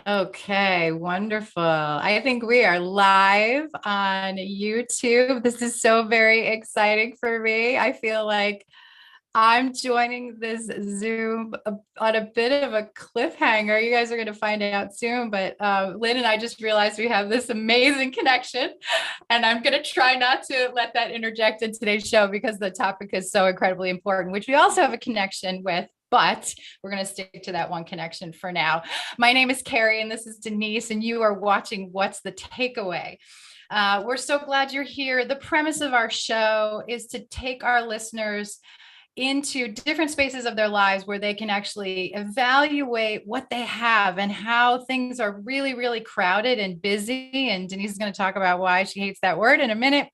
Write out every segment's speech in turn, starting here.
Okay, wonderful. I think we are live on YouTube. This is so very exciting for me. I feel like I'm joining this Zoom on a bit of a cliffhanger. You guys are going to find out soon, but Lynn and I just realized we have this amazing connection, and I'm going to try not to let that interject in today's show because the topic is so incredibly important, which we also have a connection with. But we're going to stick to that one connection for now. My name is Carrie, and this is Denise, and you are watching What's the Takeaway? We're so glad you're here. The premise of our show is to take our listeners into different spaces of their lives where they can actually evaluate what they have and how things are really, really crowded and busy. And Denise is going to talk about why she hates that word in a minute.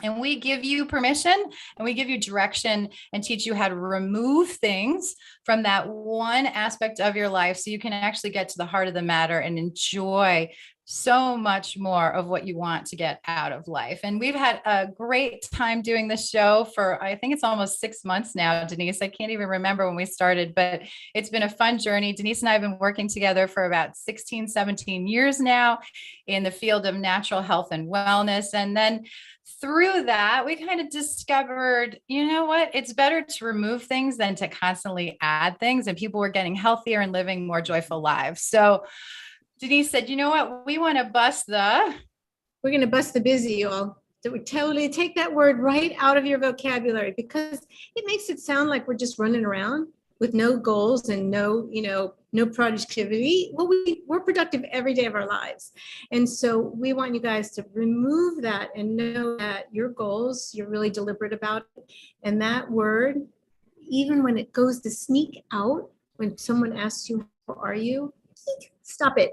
And we give you permission and we give you direction and teach you how to remove things from that one aspect of your life so you can actually get to the heart of the matter and enjoy so much more of what you want to get out of life. And we've had a great time doing this show for, I think it's almost 6 months now, Denise. I can't even remember when we started, but it's been a fun journey. Denise and I have been working together for about 16, 17 years now in the field of natural health and wellness. And then through that, we kind of discovered, you know what, it's better to remove things than to constantly add things. And people were getting healthier and living more joyful lives. So Denise said, you know what, we want to We're going to bust the busy, y'all. So we totally take that word right out of your vocabulary because it makes it sound like we're just running around with no goals and no productivity. Well, we're productive every day of our lives. And so we want you guys to remove that and know that your goals, you're really deliberate about it. And that word, even when it goes to sneak out, when someone asks you, how are you? Stop it.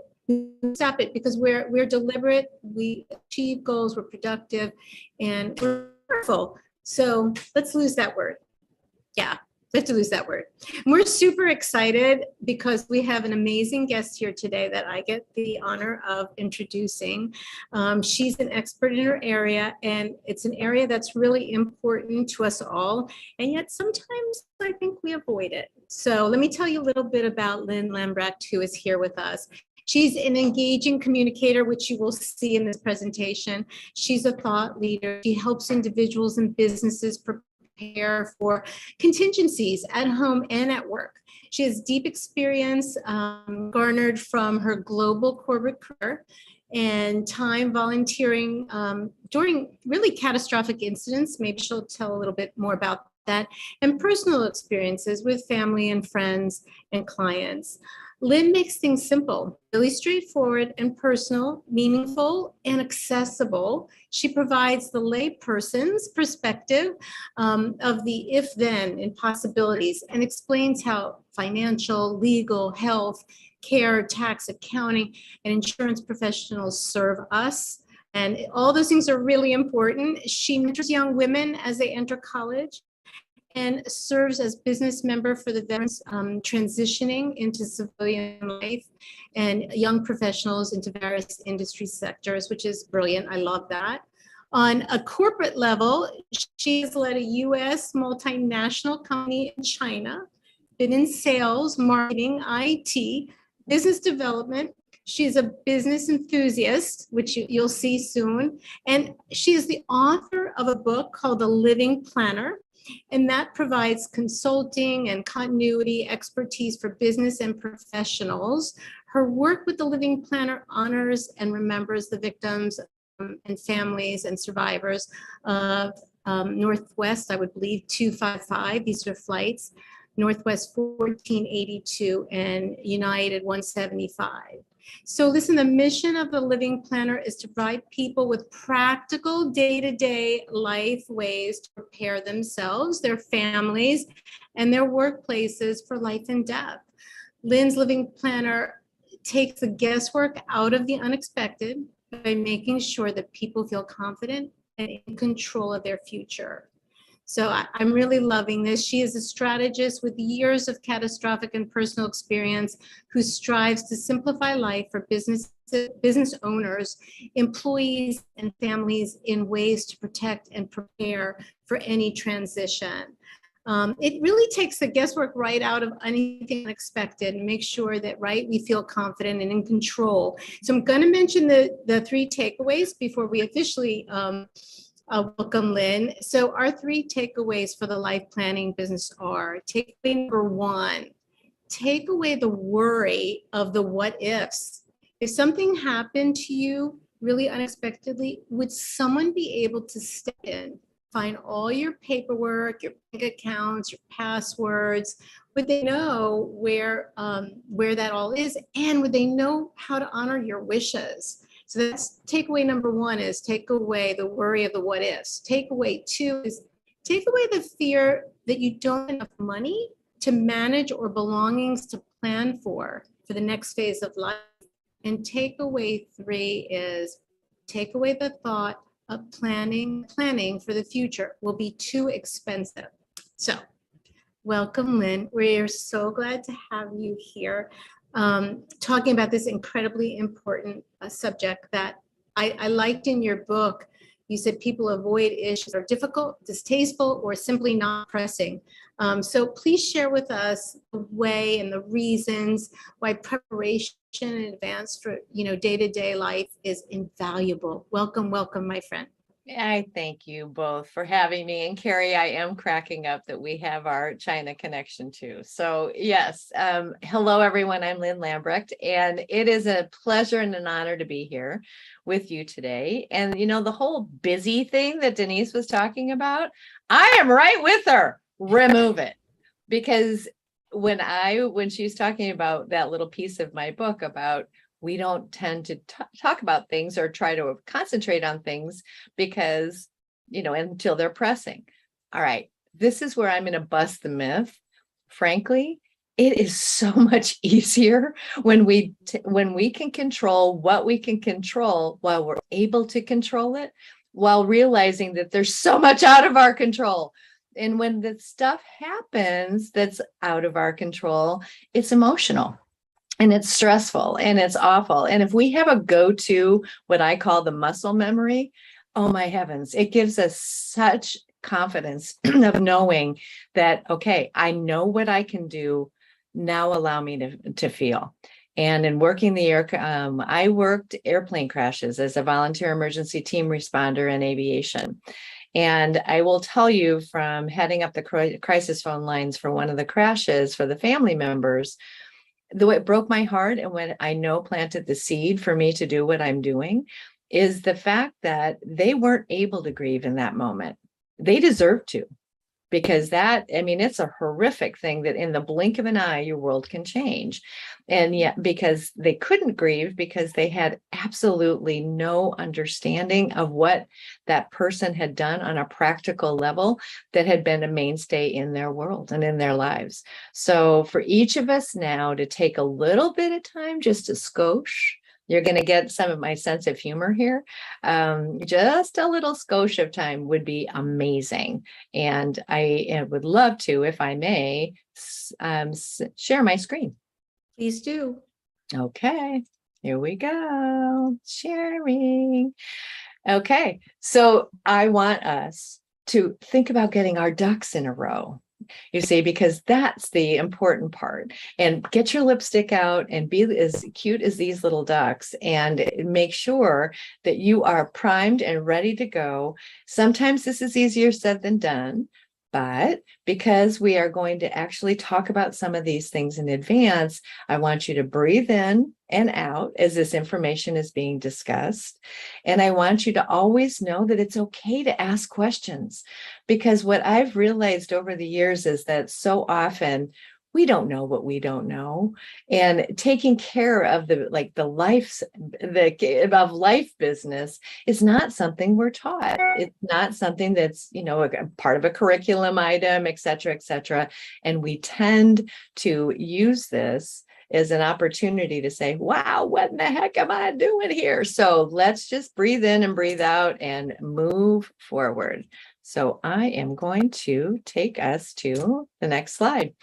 Stop it, because we're deliberate, we achieve goals, we're productive, and we're powerful. So let's lose that word. Yeah, let's lose that word. And we're super excited because we have an amazing guest here today that I get the honor of introducing. She's an expert in her area, and it's an area that's really important to us all. And yet sometimes I think we avoid it. So let me tell you a little bit about Lynn Lambrecht, who is here with us. She's an engaging communicator, which you will see in this presentation. She's a thought leader. She helps individuals and businesses prepare for contingencies at home and at work. She has deep experience garnered from her global corporate career and time volunteering during really catastrophic incidents. Maybe she'll tell a little bit more about that, and personal experiences with family and friends and clients. Lynn makes things simple, really straightforward and personal, meaningful and accessible. She provides the layperson's perspective of the if-then and possibilities, and explains how financial, legal, health, care, tax, accounting, and insurance professionals serve us. And all those things are really important. She mentors young women as they enter college and serves as business member for the veterans transitioning into civilian life and young professionals into various industry sectors, which is brilliant. I love that. On a corporate level, she has led a US multinational company in China, been in sales, marketing, IT, business development. She's a business enthusiast, which you'll see soon. And she is the author of a book called The Living Planner, and that provides consulting and continuity expertise for business and professionals. Her work with the Living Planner honors and remembers the victims and families and survivors of Northwest, I would believe, 255. These are flights, Northwest 1482 and United 175. So listen, the mission of the Living Planner is to provide people with practical day-to-day life ways to prepare themselves, their families, and their workplaces for life and death. Lynn's Living Planner takes the guesswork out of the unexpected by making sure that people feel confident and in control of their future. So I'm really loving this. She is a strategist with years of catastrophic and personal experience who strives to simplify life for business owners, employees, and families in ways to protect and prepare for any transition. It really takes the guesswork right out of anything unexpected and make sure that, right, we feel confident and in control. So I'm going to mention the three takeaways before we officially welcome Lynn. So our three takeaways for the life planning business are: takeaway number one, take away the worry of the what ifs. If something happened to you really unexpectedly, would someone be able to step in, find all your paperwork, your bank accounts, your passwords? Would they know where that all is? And would they know how to honor your wishes? So that's takeaway number one, is take away the worry of the what ifs. Takeaway two is take away the fear that you don't have enough money to manage or belongings to plan for the next phase of life. And takeaway three is take away the thought of planning for the future will be too expensive. So welcome, Lynn. We're so glad to have you here, talking about this incredibly important subject that I liked in your book. You said people avoid issues that are difficult, distasteful, or simply not pressing. So please share with us the way and the reasons why preparation in advance for day-to-day life is invaluable. Welcome, my friend. I thank you both for having me. And Carrie, I am cracking up that we have our China connection too. So yes, hello everyone. I'm Lynn Lambrecht, and it is a pleasure and an honor to be here with you today. And the whole busy thing that Denise was talking about, I am right with her. Remove it. Because when she was talking about that little piece of my book about we don't tend to talk about things or try to concentrate on things because, until they're pressing. All right. This is where I'm going to bust the myth. Frankly, it is so much easier when we can control what we can control while we're able to control it, while realizing that there's so much out of our control. And when the stuff happens that's out of our control, it's emotional. And it's stressful and it's awful. And if we have a go-to, what I call the muscle memory, oh my heavens, it gives us such confidence of knowing that, okay, I know what I can do. Now allow me to feel. And in working I worked airplane crashes as a volunteer emergency team responder in aviation. And I will tell you, from heading up the crisis phone lines for one of the crashes for the family members, though it broke my heart and what I know planted the seed for me to do what I'm doing, is the fact that they weren't able to grieve in that moment. They deserve to, because it's a horrific thing that in the blink of an eye, your world can change. And yet, because they couldn't grieve, because they had absolutely no understanding of what that person had done on a practical level that had been a mainstay in their world and in their lives. So for each of us now to take a little bit of time just to skosh. You're going to get some of my sense of humor here. Just a little skosh of time would be amazing. And I would love to, if I may, share my screen. Please do. Okay, here we go. Sharing. Okay, so I want us to think about getting our ducks in a row. You see, because that's the important part. And get your lipstick out and be as cute as these little ducks and make sure that you are primed and ready to go. Sometimes this is easier said than done, but because we are going to actually talk about some of these things in advance, I want you to breathe in and out as this information is being discussed. And I want you to always know that it's okay to ask questions, because what I've realized over the years is that so often we don't know what we don't know. And taking care of the life business is not something we're taught. It's not something that's, a part of a curriculum item, et cetera, et cetera. And we tend to use this as an opportunity to say, wow, what in the heck am I doing here? So let's just breathe in and breathe out and move forward. So I am going to take us to the next slide.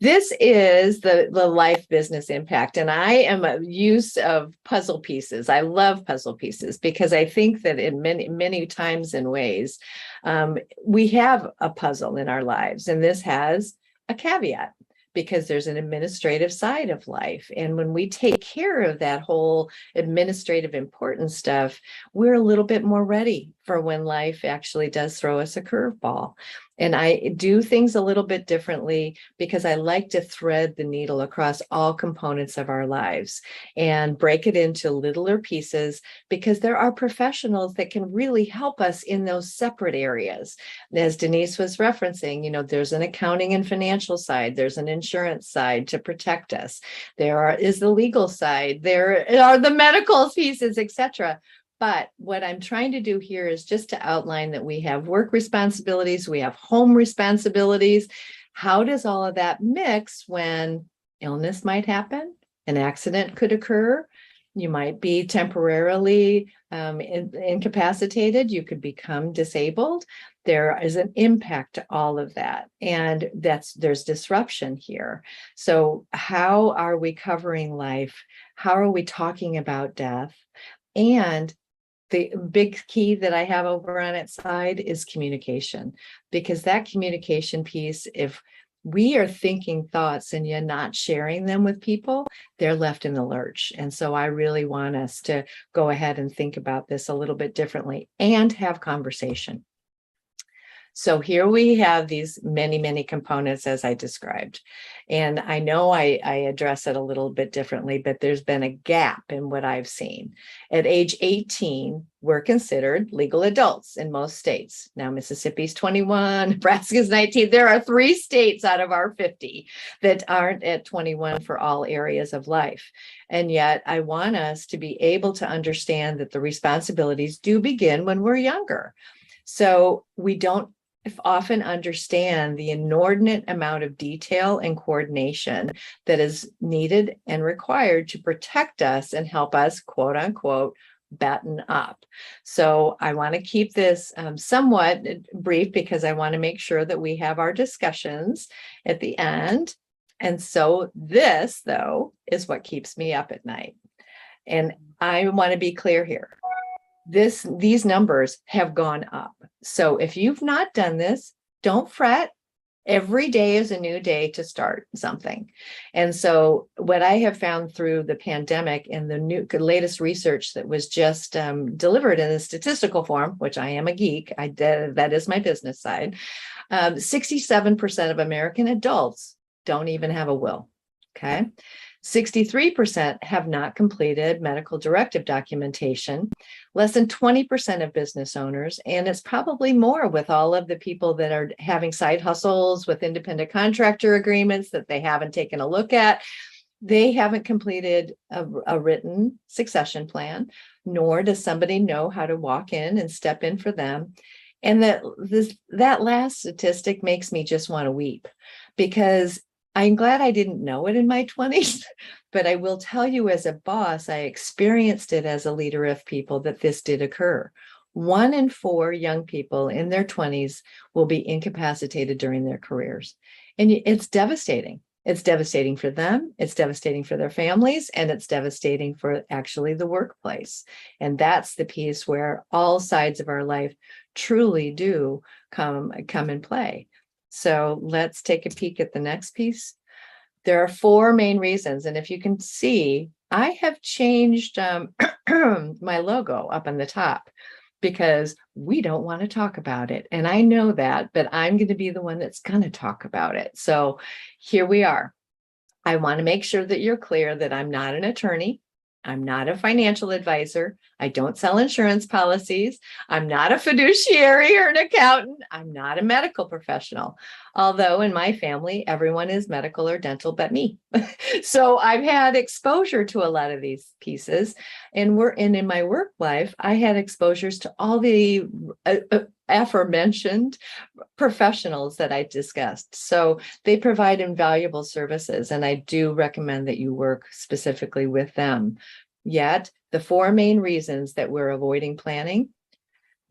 This is the life business impact. And I am a use of puzzle pieces. I love puzzle pieces because I think that in many times and ways, we have a puzzle in our lives. And this has a caveat because there's an administrative side of life. And when we take care of that whole administrative important stuff, we're a little bit more ready for when life actually does throw us a curveball. And I do things a little bit differently because I like to thread the needle across all components of our lives and break it into littler pieces because there are professionals that can really help us in those separate areas. As Denise was referencing, there's an accounting and financial side, there's an insurance side to protect us. Is the legal side, there are the medical pieces, etc. But what I'm trying to do here is just to outline that we have work responsibilities, we have home responsibilities. How does all of that mix when illness might happen? An accident could occur. You might be temporarily incapacitated. You could become disabled. There is an impact to all of that. And there's disruption here. So how are we covering life? How are we talking about death? And the big key that I have over on its side is communication, because that communication piece, if we are thinking thoughts and you're not sharing them with people, they're left in the lurch. And so I really want us to go ahead and think about this a little bit differently and have conversation. So here we have these many components as I described. And I know I address it a little bit differently, but there's been a gap in what I've seen. At age 18, we're considered legal adults in most states. Now, Mississippi's 21, Nebraska's 19. There are 3 states out of our 50 that aren't at 21 for all areas of life. And yet I want us to be able to understand that the responsibilities do begin when we're younger. So we don't often understand the inordinate amount of detail and coordination that is needed and required to protect us and help us, quote unquote, batten up. So I want to keep this somewhat brief because I want to make sure that we have our discussions at the end. And so this, though, is what keeps me up at night. And I want to be clear here. These numbers have gone up. So if you've not done this, don't fret. Every day is a new day to start something. And so what I have found through the pandemic and the latest research that was just delivered in a statistical form, which I am a geek, that is my business side, 67% of American adults don't even have a will. Okay. 63% have not completed medical directive documentation, less than 20% of business owners, and it's probably more with all of the people that are having side hustles with independent contractor agreements that they haven't taken a look at. They haven't completed a written succession plan, nor does somebody know how to walk in and step in for them. And that last statistic makes me just want to weep, because I'm glad I didn't know it in my 20s, but I will tell you as a boss, I experienced it as a leader of people that this did occur. 1 in 4 young people in their 20s will be incapacitated during their careers. And it's devastating. It's devastating for them, it's devastating for their families, and it's devastating for actually the workplace. And that's the piece where all sides of our life truly do come in play. So let's take a peek at the next piece. There are 4 main reasons. And if you can see, I have changed my logo up on the top because we don't want to talk about it. And I know that, but I'm going to be the one that's going to talk about it. So here we are. I want to make sure that you're clear that I'm not an attorney. I'm not a financial advisor. I don't sell insurance policies. I'm not a fiduciary or an accountant. I'm not a medical professional. Although in my family, everyone is medical or dental but me. So I've had exposure to a lot of these pieces. And in my work life, I had exposures to all the aforementioned professionals that I discussed. So they provide invaluable services, and I do recommend that you work specifically with them. Yet the 4 main reasons that we're avoiding planning,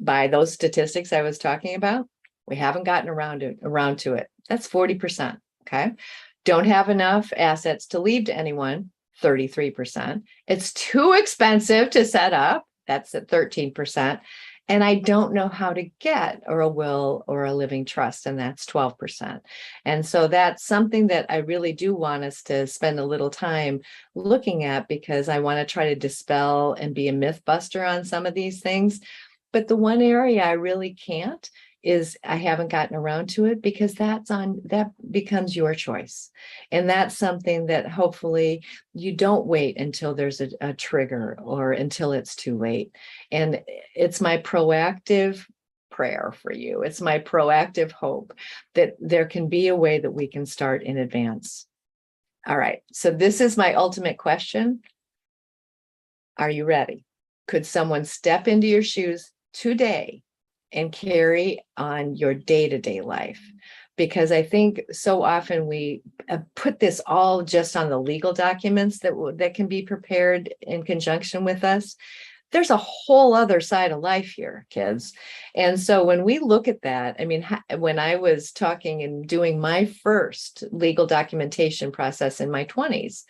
by those statistics I was talking about, we haven't gotten around to it. That's 40%. Okay. don't have enough assets to leave to anyone, 33%. It's too expensive to set up, that's at 13%. And I don't know how to get or a will or a living trust, and that's 12%. And so that's something that I really do want us to spend a little time looking at, because I want to try to dispel and be a myth buster on some of these things. But the one area I really can't is I haven't gotten around to it, because that becomes your choice. And that's something that hopefully you don't wait until there's a trigger or until it's too late. And it's my proactive prayer for you. It's my proactive hope that there can be a way that we can start in advance. All right. So this is my ultimate question. Are you ready? Could someone step into your shoes today and carry on your day-to-day life? Because I think so often we put this all just on the legal documents that can be prepared in conjunction with us. There's a whole other side of life here, kids. And so when we look at that, I mean, when I was talking and doing my first legal documentation process in my 20s,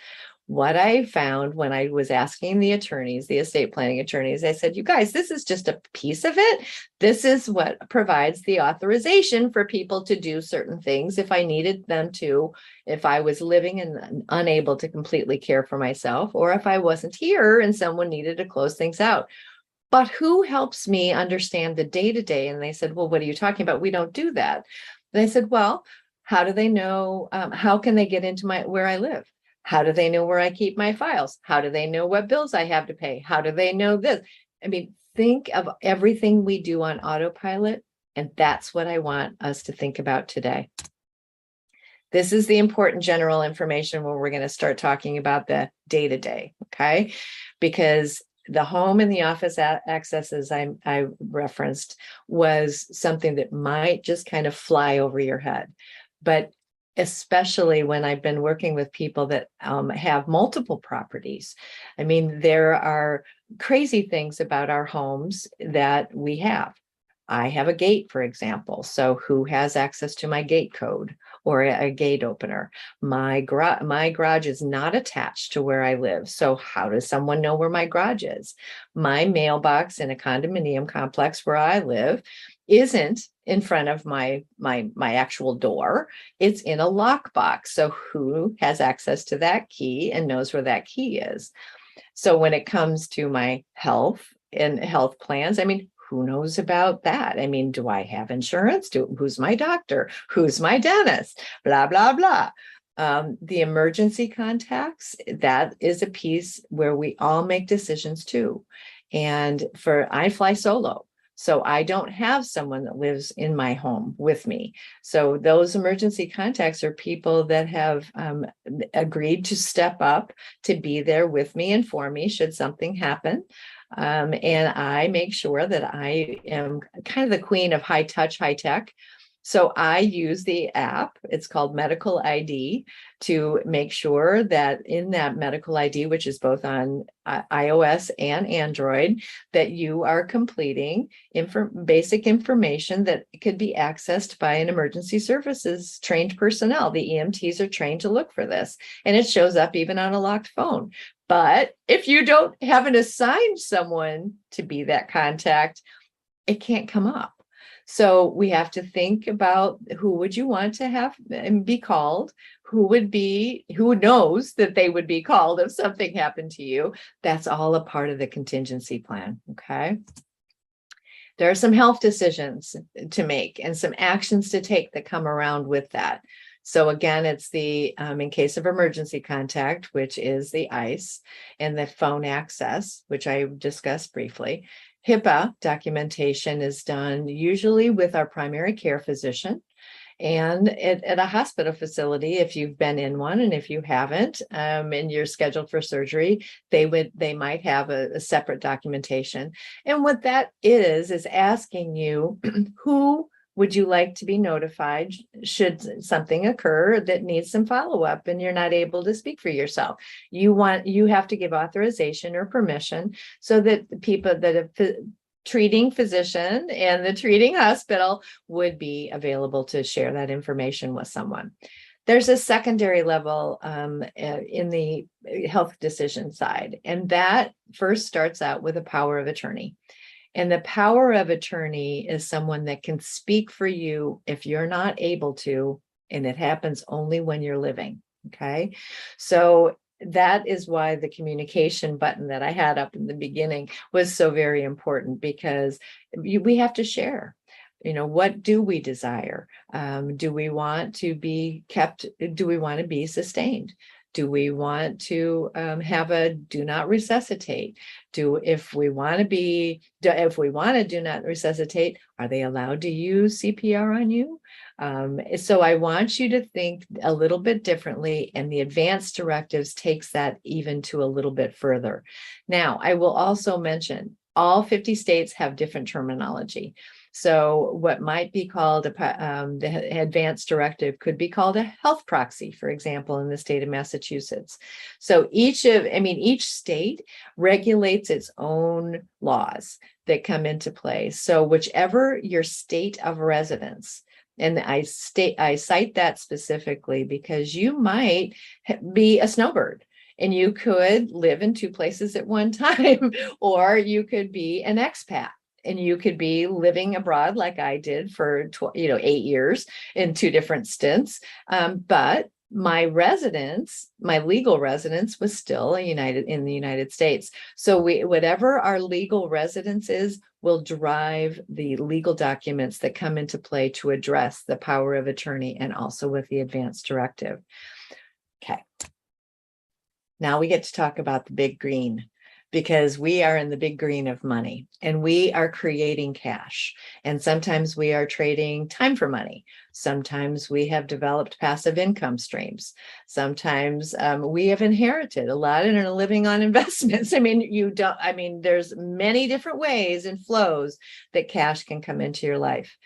what I found when I was asking the attorneys, the estate planning attorneys, I said, you guys, this is just a piece of it. This is what provides the authorization for people to do certain things if I needed them to, if I was living and unable to completely care for myself, or if I wasn't here and someone needed to close things out. But who helps me understand the day-to-day? And they said, well, what are you talking about? We don't do that. And I said, well, how do they know? How can they get into where I live? How do they know where I keep my files? How do they know what bills I have to pay? How do they know this? I mean, think of everything we do on autopilot, and that's what I want us to think about today. This is the important general information where we're going to start talking about the day-to-day, okay? Because the home and the office accesses I referenced was something that might just kind of fly over your head. But especially when I've been working with people that have multiple properties. I mean, there are crazy things about our homes that we have. I have a gate, for example. So who has access to my gate code or a gate opener? My garage is not attached to where I live. So how does someone know where my garage is? My mailbox in a condominium complex where I live isn't in front of my actual door. It's in a lockbox. So who has access to that key and knows where that key is? So when it comes to my health and health plans, I mean, who knows about that? I mean, do I have insurance? Who's my doctor? Who's my dentist? Blah, blah, blah. The emergency contacts, that is a piece where we all make decisions too. And I fly solo. So I don't have someone that lives in my home with me. So those emergency contacts are people that have agreed to step up to be there with me and for me should something happen. And I make sure that I am kind of the queen of high touch, high tech. So I use the app, it's called Medical ID, to make sure that in that Medical ID, which is both on iOS and Android, that you are completing basic information that could be accessed by an emergency services trained personnel. The EMTs are trained to look for this, and it shows up even on a locked phone. But if you haven't assigned someone to be that contact, it can't come up. So we have to think about who would you want to have and be called, who knows that they would be called if something happened to you. That's all a part of the contingency plan, okay? There are some health decisions to make and some actions to take that come around with that. So again, it's the, in case of emergency contact, which is the ICE, and the phone access, which I discussed briefly. HIPAA documentation is done usually with our primary care physician and at a hospital facility if you've been in one, and if you haven't and you're scheduled for surgery, they might have a separate documentation. And what that is asking you who would you like to be notified should something occur that needs some follow-up and you're not able to speak for yourself? You have to give authorization or permission so that the people that have treating physician and the treating hospital would be available to share that information with someone. There's a secondary level in the health decision side, and that first starts out with a power of attorney. And the power of attorney is someone that can speak for you if you're not able to, and it happens only when you're living. Okay. So that is why the communication button that I had up in the beginning was so very important, because we have to share. What do we desire? Do we want to be kept? Do we want to be sustained? Do we want to have a do not resuscitate? If we want to do not resuscitate, are they allowed to use CPR on you? So I want you to think a little bit differently, and the advanced directives takes that even to a little bit further. Now, I will also mention all 50 states have different terminology. So what might be called the advanced directive could be called a health proxy, for example, in the state of Massachusetts. So each state regulates its own laws that come into play. So whichever your state of residence, and I cite that specifically because you might be a snowbird, and you could live in two places at one time, or you could be an expat. And you could be living abroad like I did for 8 years in two different stints. But my legal residence was still in the United States. So whatever our legal residence is will drive the legal documents that come into play to address the power of attorney, and also with the advanced directive. Okay. Now we get to talk about the big green, because we are in the big green of money, and we are creating cash. And sometimes we are trading time for money. Sometimes we have developed passive income streams. Sometimes we have inherited a lot and are living on investments. There's many different ways and flows that cash can come into your life.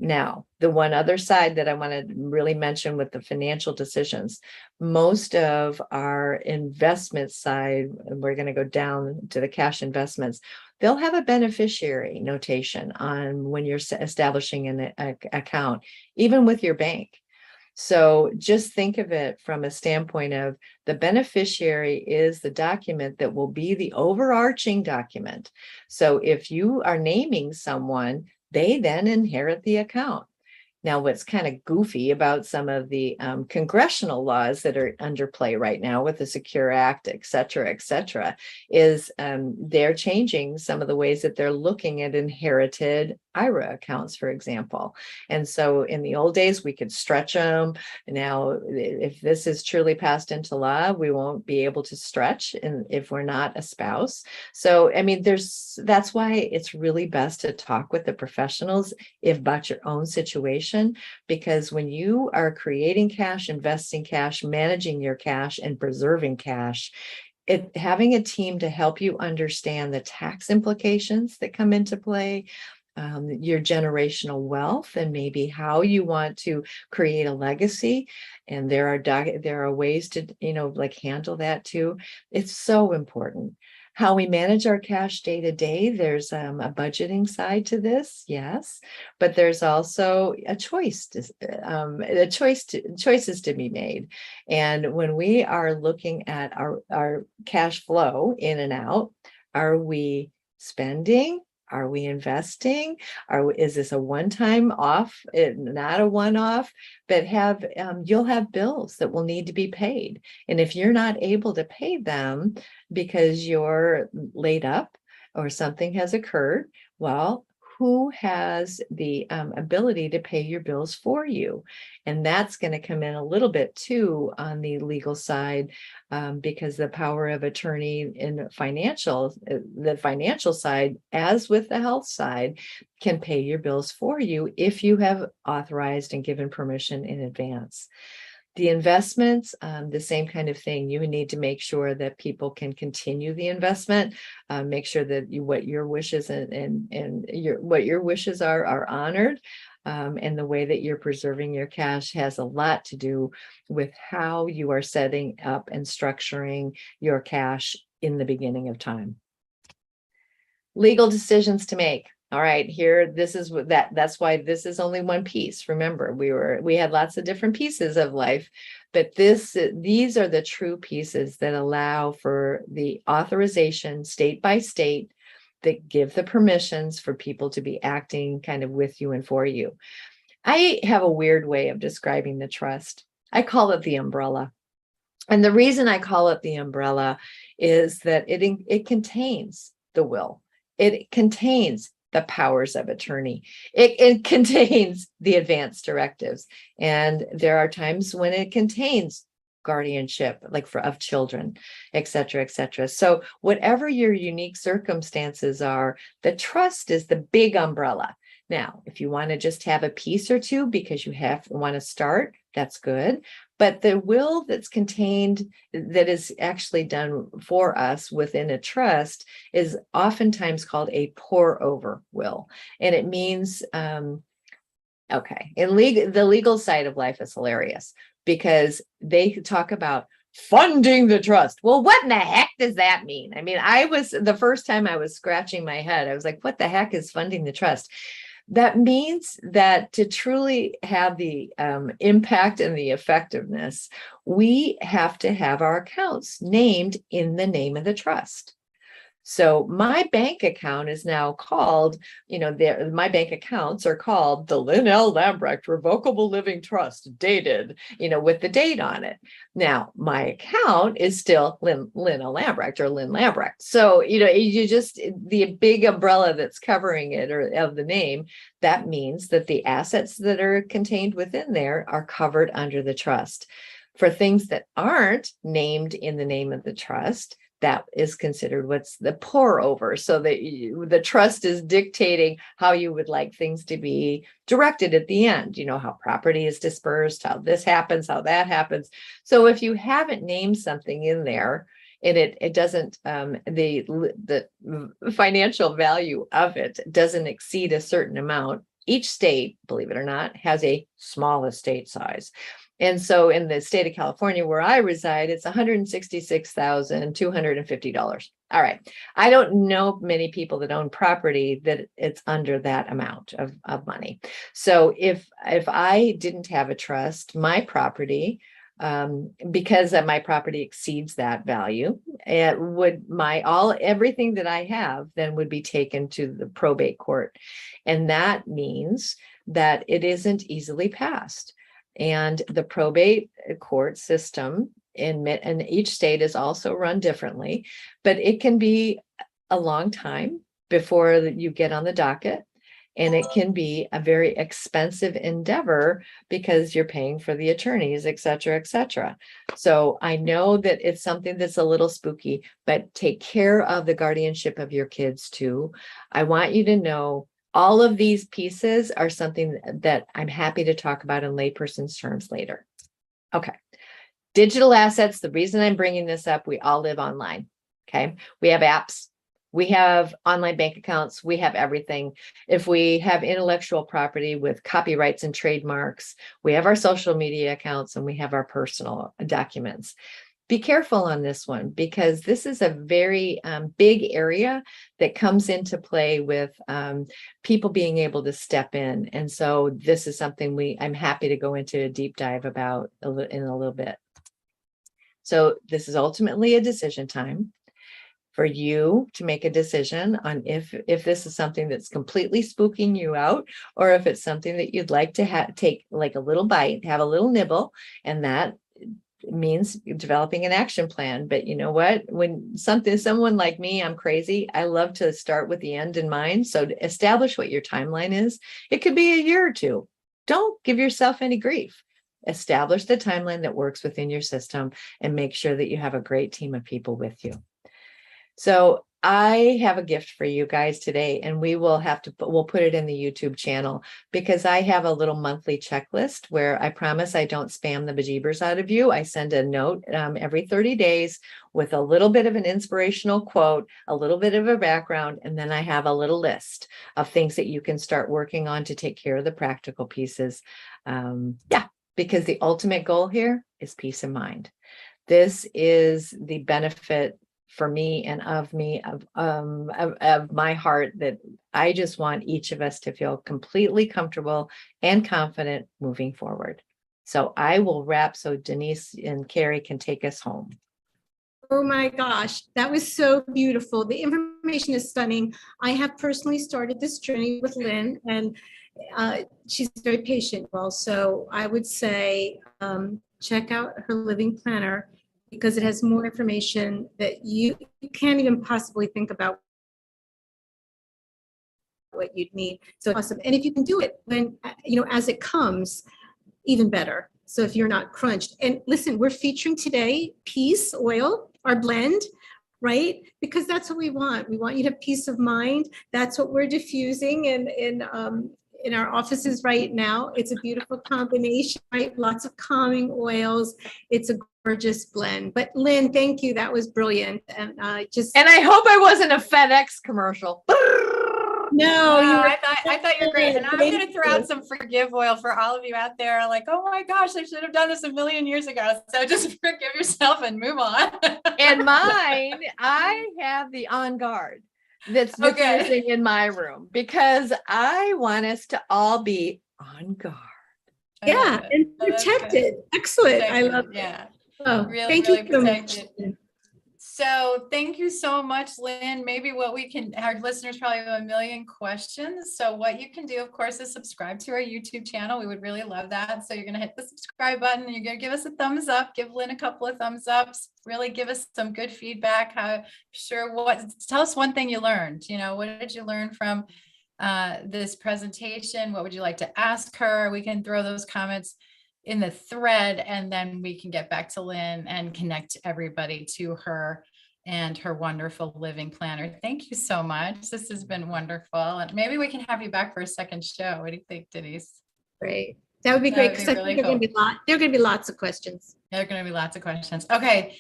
Now, the one other side that I want to really mention with the financial decisions, most of our investment side, and we're going to go down to the cash investments, they'll have a beneficiary notation on when you're establishing an account, even with your bank. So just think of it from a standpoint of the beneficiary is the document that will be the overarching document. So if you are naming someone, they then inherit the account. Now, what's kind of goofy about some of the congressional laws that are under play right now with the Secure Act, et cetera, is they're changing some of the ways that they're looking at inherited IRA accounts, for example. And so in the old days, we could stretch them. Now, if this is truly passed into law, we won't be able to stretch if we're not a spouse. So, that's why it's really best to talk with the professionals about your own situation. Because when you are creating cash, investing cash, managing your cash, and preserving cash, having a team to help you understand the tax implications that come into play, your generational wealth, and maybe how you want to create a legacy. And there are ways to, handle that too. It's so important. How we manage our cash day to day, there's a budgeting side to this, yes, but there's also choices to be made. And when we are looking at our cash flow in and out, are we spending? Are we investing? Is this a one-time off? Not a one-off, but you'll have bills that will need to be paid. And if you're not able to pay them because you're laid up or something has occurred, well, who has the ability to pay your bills for you? And that's going to come in a little bit too on the legal side, because the power of attorney in the financial side, as with the health side, can pay your bills for you if you have authorized and given permission in advance. The investments, the same kind of thing. You need to make sure that people can continue the investment. Make sure that what your wishes what your wishes are honored. And the way that you're preserving your cash has a lot to do with how you are setting up and structuring your cash in the beginning of time. Legal decisions to make. All right, here, this is what that's why this is only one piece. Remember, we had lots of different pieces of life, but these are the true pieces that allow for the authorization state by state that give the permissions for people to be acting kind of with you and for you. I have a weird way of describing the trust. I call it the umbrella. And the reason I call it the umbrella is that it contains the will. It contains the powers of attorney. It contains the advance directives. And there are times when it contains guardianship, like of children, et cetera, et cetera. So whatever your unique circumstances are, the trust is the big umbrella. Now, if you want to just have a piece or two because you want to start, that's good. But the will that's contained, that is actually done for us within a trust, is oftentimes called a pour over will. And it means, okay, the legal side of life is hilarious because they talk about funding the trust. Well, what in the heck does that mean? I mean, the first time I was scratching my head, I was like, what the heck is funding the trust? That means that to truly have the impact and the effectiveness, we have to have our accounts named in the name of the trust. So my bank account is now called, my bank accounts are called the Lynn L. Lambrecht Revocable Living Trust, dated, with the date on it. Now, my account is still Lynn L. Lambrecht or Lynn Lambrecht. So, you just, the big umbrella that's covering it or of the name, that means that the assets that are contained within there are covered under the trust. For things that aren't named in the name of the trust, that is considered what's the pour over. So that the trust is dictating how you would like things to be directed at the end, how property is dispersed, how this happens, how that happens. So if you haven't named something in there and it doesn't, the financial value of it doesn't exceed a certain amount, each state, believe it or not, has a small estate size. And so in the state of California where I reside, it's $166,250. All right. I don't know many people that own property that it's under that amount of money. So if I didn't have a trust, my property, because my property exceeds that value, it would everything that I have then would be taken to the probate court. And that means that it isn't easily passed. And the probate court system in each state is also run differently, but it can be a long time before you get on the docket. And it can be a very expensive endeavor because you're paying for the attorneys, et cetera, et cetera. So I know that it's something that's a little spooky, but take care of the guardianship of your kids too. I want you to know all of these pieces are something that I'm happy to talk about in layperson's terms later. Okay. Digital assets. The reason I'm bringing this up, we all live online. Okay. We have apps. We have online bank accounts. We have everything. If we have intellectual property with copyrights and trademarks, we have our social media accounts and we have our personal documents. Be careful on this one because this is a very big area that comes into play with people being able to step in. And so this is something I'm happy to go into a deep dive about in a little bit. So this is ultimately a decision time for you to make a decision on if this is something that's completely spooking you out, or if it's something that you'd like to take like a little bite, have a little nibble, and that means developing an action plan. But you know what, when someone like me, I'm crazy, I love to start with the end in mind. So to establish what your timeline is, it could be a year or two. Don't give yourself any grief. Establish the timeline that works within your system and make sure that you have a great team of people with you. So I have a gift for you guys today, and we'll put it in the YouTube channel because I have a little monthly checklist where I promise I don't spam the bejeebers out of you. I send a note every 30 days with a little bit of an inspirational quote, a little bit of a background, and then I have a little list of things that you can start working on to take care of the practical pieces. Because the ultimate goal here is peace of mind. This is the benefit for me and of me, of my heart, that I just want each of us to feel completely comfortable and confident moving forward. So I will wrap so Denise and Carrie can take us home. Oh my gosh, that was so beautiful. The information is stunning. I have personally started this journey with Lynn, and she's very patient. Well, so I would say check out her living planner because it has more information that you can't even possibly think about what you'd need. So awesome. And if you can do it when, as it comes, even better. So if you're not crunched. And listen, we're featuring today Peace Oil, our blend, right? Because that's what we want. We want you to have peace of mind. That's what we're diffusing in our offices right now. It's a beautiful combination, right? Lots of calming oils. It's a gorgeous blend. But Lynn, thank you. That was brilliant. And I hope I wasn't a FedEx commercial. No, I thought you're great. And I'm going to throw out some forgive oil for all of you out there. Like, oh my gosh, I should have done this a million years ago. So just forgive yourself and move on. And mine, I have the On Guard that's diffusing in my room because I want us to all be on guard. Yeah, and protected. Excellent. I love it. Yeah. Oh, really, thank really you so much. So thank you so much, Lynn. Maybe our listeners probably have a million questions. So what you can do, of course, is subscribe to our YouTube channel. We would really love that. So you're going to hit the subscribe button and you're going to give us a thumbs up, give Lynn a couple of thumbs ups, really give us some good feedback. Tell us one thing you learned. What did you learn from this presentation? What would you like to ask her? We can throw those comments in the thread, and then we can get back to Lynn and connect everybody to her and her wonderful living planner. Thank you so much. This has been wonderful. And maybe we can have you back for a second show. What do you think, Denise? Great. That would be great because I think there are going to be lots of questions. There are going to be lots of questions. Okay.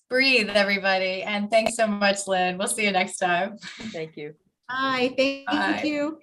Breathe, everybody. And thanks so much, Lynn. We'll see you next time. Thank you. Bye. Thank you.